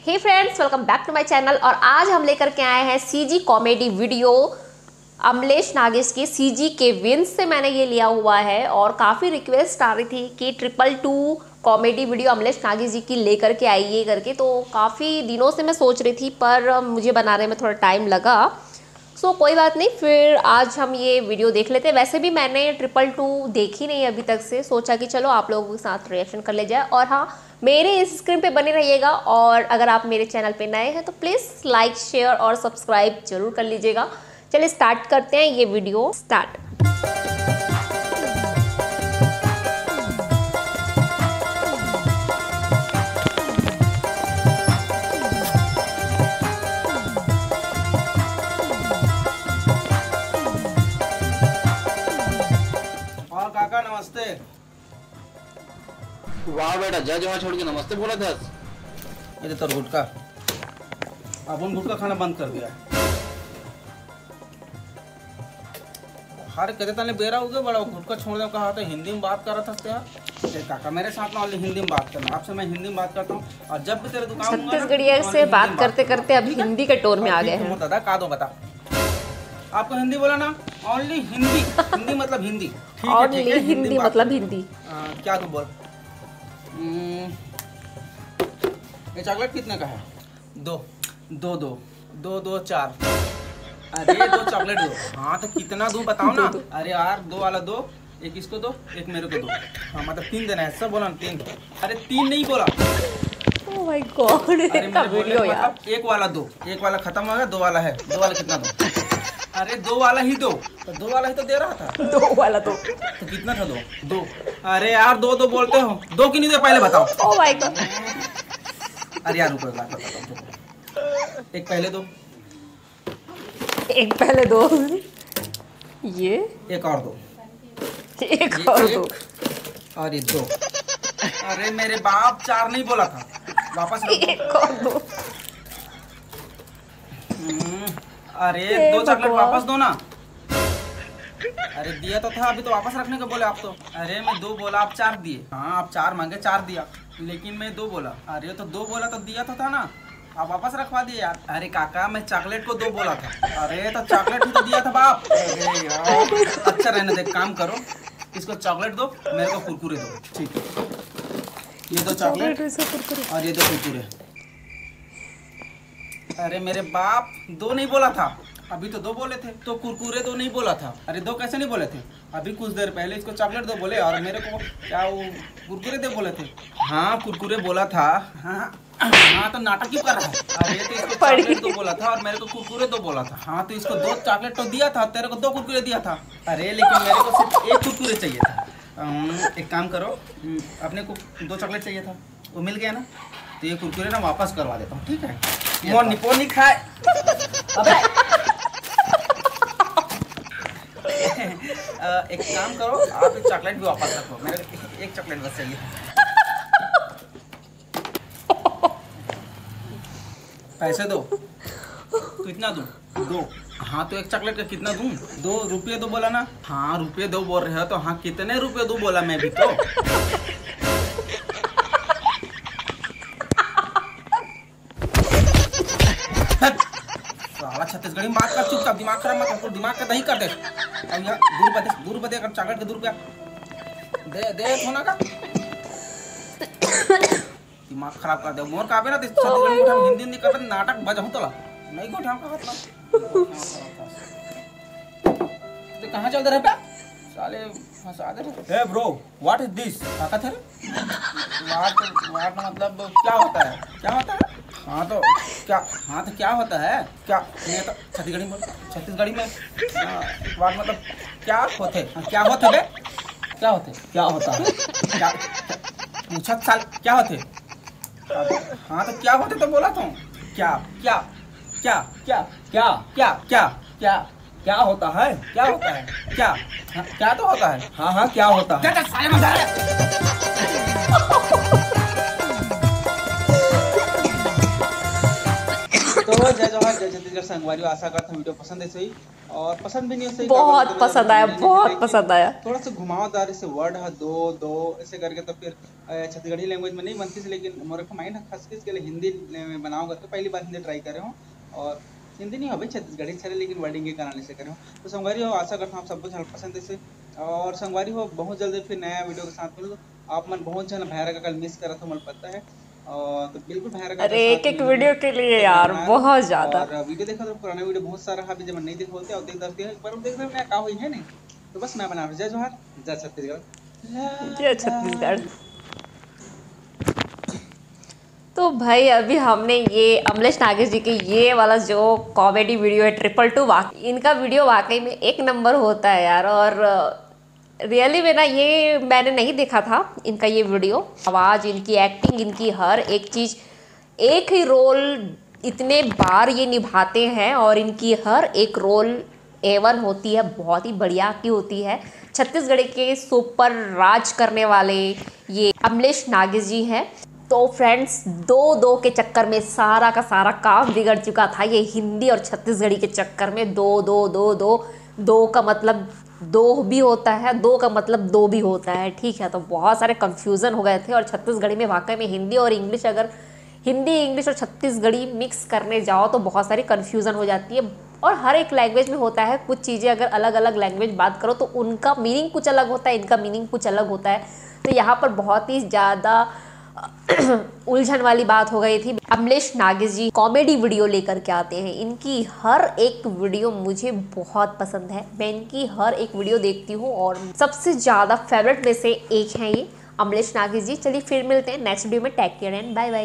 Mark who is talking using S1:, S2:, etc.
S1: Hey friends, welcome back to my channel. और आज हम लेकर के आए हैं CG comedy video. Amlesh Nagesh की सीजी के विंस से मैंने ये लिया हुआ है और काफ़ी रिक्वेस्ट आ रही थी कि 222 कॉमेडी वीडियो अमलेश नागेश जी की लेकर के आइए करके। तो काफ़ी दिनों से मैं सोच रही थी पर मुझे बनाने में थोड़ा टाइम लगा। सो कोई बात नहीं, फिर आज हम ये वीडियो देख लेते हैं। वैसे भी मैंने 222 देखी नहीं अभी तक से, सोचा कि चलो आप लोगों के साथ रिएक्शन कर ले जाए। और हाँ, मेरे इस स्क्रीन पे बने रहिएगा और अगर आप मेरे चैनल पे नए हैं तो प्लीज़ लाइक, शेयर और सब्सक्राइब जरूर कर लीजिएगा। चलिए स्टार्ट करते हैं ये वीडियो। स्टार्ट।
S2: और काका नमस्ते।
S3: वाह बेटा, जज वहाँ छोड़ के नमस्ते बोला था।
S2: ये तो गुटका, अपन गुटका खाना बंद कर दिया। हर कहते तने बेरा हो गया बड़ा, गुटका छोड़ दे कहा था। हिंदी में बात कर रहा था यार। काका मेरे साथ ना हिंदी में बात करना, आपसे मैं हिंदी में बात करता हूँ। और जब भी तेरे दुकान
S1: छत्तीसगढ़िया से बात करते करते अब हिंदी के टोन में आ गए हैं।
S2: दादा का दो बता, आपको हिंदी बोला ना? ओनली हिंदी। हिंदी मतलब हिंदी। ठीक है, ठीक है,
S1: हिंदी मतलब हिंदी।
S2: क्या तू बोल? ये चॉकलेट कितने का है? दो दो दो दो दो चार। अरे दो चॉकलेट दो। हाँ तो कितना दूं बताओ ना। अरे यार दो वाला दो, एक इसको दो, एक मेरे को दो। हाँ मतलब तीन देना है, सब बोला ना तीन। अरे तीन नहीं बोला।
S1: ओह माय गॉड,
S2: अरे
S1: का वीडियो यार।
S2: मतलब एक वाला दो, एक वाला खत्म हो गया, दो वाला है। दो वाला कितना दो? अरे दो वाला ही दो। तो दो वाला ही तो दे रहा था।
S1: दो वाला दो
S2: तो कितना था? दो दो। अरे यार दो दो बोलते हो, दो की नहीं दे पहले बताओ।
S1: Oh my God.
S2: अरे यार रुको, एक पहले दो,
S1: एक पहले दो, ये
S2: एक और दो,
S1: एक
S2: ये
S1: और
S2: एक,
S1: दो,
S2: और ये दो। अरे मेरे बाप, चार नहीं बोला था। वापस रख दो।
S1: एक और दो।
S2: अरे दो चॉकलेट वापस दो ना। अरे दिया तो था, अभी तो वापस रखने को बोले आप तो। अरे मैं दो बोला, आप चार दिए। हाँ आप चार मांगे, चार दिया, लेकिन मैं दो बोला। अरे तो दो बोला तो दिया तो था ना, आप वापस रखवा दिए यार। अरे काका मैं चॉकलेट को दो बोला था। अरे तो चॉकलेट ही तो दिया था बाप। अरे यार अच्छा रहने दे, काम करो, इसको चॉकलेट दो, मेरे को कुरकुरे दो। ठीक है, ये दो चॉकलेट और ये दो कुरकुरे। अरे मेरे बाप, दो नहीं बोला था, अभी तो दो बोले थे। तो कुरकुरे दो नहीं बोला था। अरे दो कैसे नहीं बोले थे? अभी कुछ देर पहले इसको चॉकलेट दो बोले और मेरे को क्या वो कुरकुरे दे बोले थे। हाँ कुरकुरे बोला था। हाँ हाँ तो नाटक क्यों कर रहा है? अरे तो इसको चॉकलेट दो बोला था और मेरे को कुरकुरे दो बोला था। हाँ तो इसको दो चॉकलेट तो दिया था, तेरे को दो कुरकुरे दिया था। अरे लेकिन मेरे को सिर्फ एक कुरकुरे चाहिए था। एक काम करो, अपने को दो चॉकलेट चाहिए था, वो मिल गया ना, तो ये कुरकुरे ना वापस करवा देता हूँ। ठीक है, मोनी पोनी खाए। एक काम करो, आप एक चॉकलेट भी वापस रखो, मेरे एक चॉकलेट बस चाहिए। पैसे दो। कितना दूं? दो। हाँ तो एक चॉकलेट का कितना दूं? 2 रुपये दो बोला ना। हाँ रुपये दो बोल रहे हो तो हाँ कितने रुपये दो बोला मैं भी तो। साला छत्तीसगढ़ी में बात कर, चुपचाप, दिमाग खराब मत कर, दिमाग का दही कर दे। अब यार दूर बदे कर, चॉकलेट के 2 रुपया दे होना का। दिमाग खराब कर दे मोर काबे ना। छत्तीसगढ़ी में हिंदी नहीं करते, नाटक बजाऊं तोला नहीं को ठाम का मतलब। तो कहां चल रहा है साले, फंसा दे। ए ब्रो, व्हाट इज दिस? ताकत है व्हाट मतलब क्या होता है? क्या होता है? हाँ तो क्या होता है? क्या मैं तो छत्तीसगढ़ी में, छत्तीसगढ़ी में वाट मतलब क्या होते? क्या होते बे? क्या होते? क्या होता है? क्या पूछा साल क्या होते? हाँ तो क्या होते तो बोला तो। क्या क्या क्या क्या क्या क्या क्या क्या क्या होता है? क्या होता है? क्या क्या तो होता है? हाँ हाँ क्या होता है? तो तो जय जवाहर जय छत्तीसगढ़ संगवारी, आशा करता हूँ वीडियो पसंद है और पसंद भी नहीं हो सही।
S1: बहुत पसंद आया, बहुत पसंद आया।
S2: थोड़ा सा घुमावदार ऐसे वर्ड है, दो दो ऐसे करके तो फिर छत्तीसगढ़ी लैंग्वेज में नहीं बनती थी, लेकिन मेरे को माइंड खास के लिए हिंदी में बनाऊंगा, तो पहली बार हिंदी ट्राई कर रहा हूँ। और हिंदी नहीं हो भाई, छत्तीसगढ़ी चले, लेकिन वर्डिंग के कारण से कर रहा हूँ। तो संगवारी हो, आशा करता हूँ आप सबको चैनल पसंद है। और संगवारी हो, बहुत जल्दी फिर नया वीडियो के साथ मिलो। आप मन बहुत जन भैरा का कल मिस करा था, मुझे पता है। और तो बिल्कुल भैरा का
S1: अरे एक वीडियो के लिए यार बहुत ज्यादा।
S2: और वीडियो देखा तो पुराना वीडियो बहुत सारा है, जब नहीं देखे होते और देख सकते हैं, एक बार देख रहे हैं क्या हुई है नहीं। तो बस मैं बना रहा हूं। जय जवाहर जय छत्तीसगढ़,
S1: जय छत्तीसगढ़। तो भाई अभी हमने ये अमलेश नागेश जी के ये वाला जो कॉमेडी वीडियो है 222, इनका वीडियो वाकई में एक नंबर होता है यार। और रियली में ना ये मैंने नहीं देखा था इनका ये वीडियो। आवाज़, इनकी एक्टिंग, इनकी हर एक चीज़, एक ही रोल इतने बार ये निभाते हैं और इनकी हर एक रोल A1 होती है, बहुत ही बढ़िया की होती है। छत्तीसगढ़ के सुपर राज करने वाले ये अमलेश नागेश जी हैं। तो फ्रेंड्स, दो के चक्कर में सारा का सारा काम बिगड़ चुका था। ये हिंदी और छत्तीसगढ़ी के चक्कर में दो का मतलब दो भी होता है, दो का मतलब दो भी होता है, ठीक है। तो बहुत सारे कंफ्यूजन हो गए थे। और छत्तीसगढ़ी में वाकई में हिंदी और इंग्लिश, अगर हिंदी इंग्लिश और छत्तीसगढ़ी मिक्स करने जाओ तो बहुत सारी कंफ्यूजन हो जाती है। और हर एक लैंग्वेज में होता है, कुछ चीज़ें अगर अलग अलग लैंग्वेज बात करो तो उनका मीनिंग कुछ अलग होता है, इनका मीनिंग कुछ अलग होता है। तो यहाँ पर बहुत ही ज़्यादा उलझन वाली बात हो गई थी। अमलेश नागेश जी कॉमेडी वीडियो लेकर के आते हैं, इनकी हर एक वीडियो मुझे बहुत पसंद है। मैं इनकी हर एक वीडियो देखती हूँ और सबसे ज़्यादा फेवरेट में से एक है ये अमलेश नागेश जी। चलिए फिर मिलते हैं नेक्स्ट वीडियो में। Take care and bye bye.